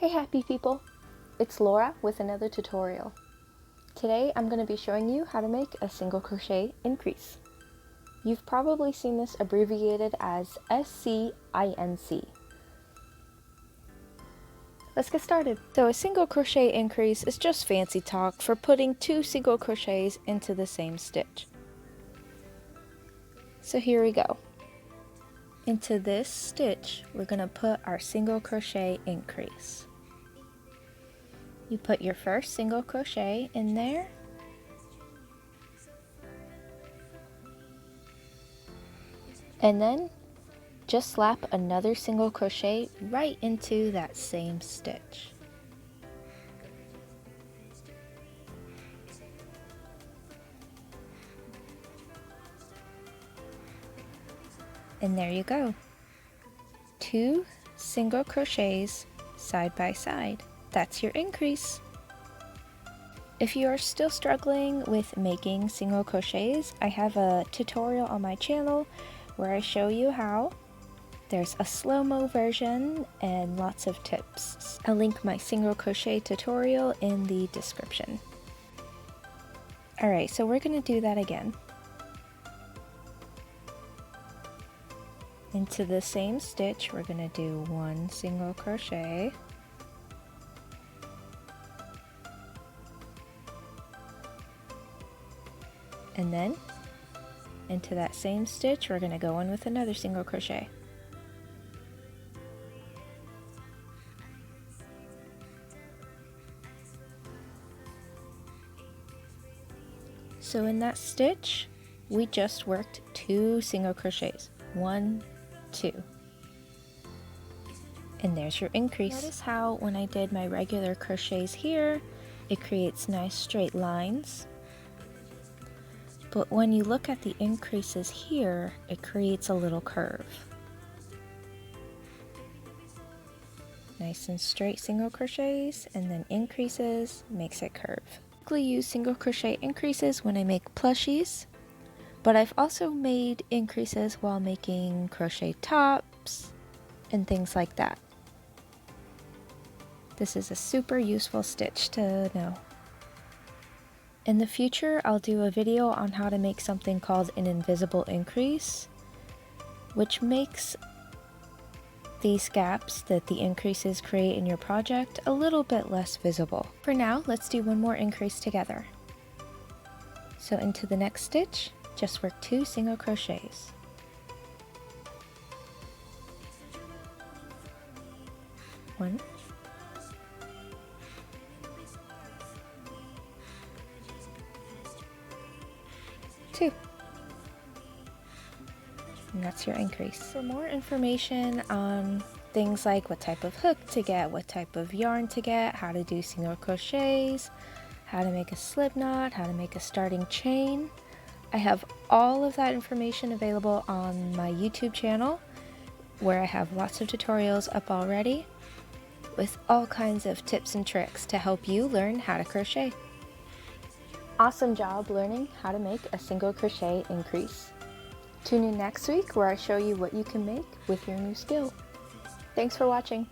Hey happy people! It's Laura with another tutorial. Today I'm going to be showing you how to make a single crochet increase. You've probably seen this abbreviated as SCINC. Let's get started. So a single crochet increase is just fancy talk for putting 2 single crochets into the same stitch. So here we go. Into this stitch we're going to put our single crochet increase. You put your first single crochet in there, and then just slap another single crochet right into that same stitch. And there you go. 2 single crochets side by side. That's your increase. If you are still struggling with making single crochets, I have a tutorial on my channel where I show you how. There's a slow-mo version and lots of tips. I'll link my single crochet tutorial in the description. Alright, so we're going to do that again. Into the same stitch, we're going to do 1 single crochet. And then into that same stitch we're going to go in with another single crochet. So in that stitch we just worked 2 single crochets. 1, 2. And there's your increase. Notice how when I did my regular crochets here, it creates nice straight lines. But when you look at the increases here, it creates a little curve. Nice and straight single crochets, and then increases makes it curve. I typically use single crochet increases when I make plushies, but I've also made increases while making crochet tops and things like that. This is a super useful stitch to know. In the future, I'll do a video on how to make something called an invisible increase, which makes these gaps that the increases create in your project a little bit less visible. For now, let's do one more increase together. So into the next stitch, just work 2 single crochets. One. 2. And that's your increase. For more information on things like what type of hook to get, what type of yarn to get, how to do single crochets, how to make a slip knot, how to make a starting chain, I have all of that information available on my YouTube channel, where I have lots of tutorials up already with all kinds of tips and tricks to help you learn how to crochet. Awesome job learning how to make a single crochet increase. Tune in next week where I show you what you can make with your new skill. Thanks for watching.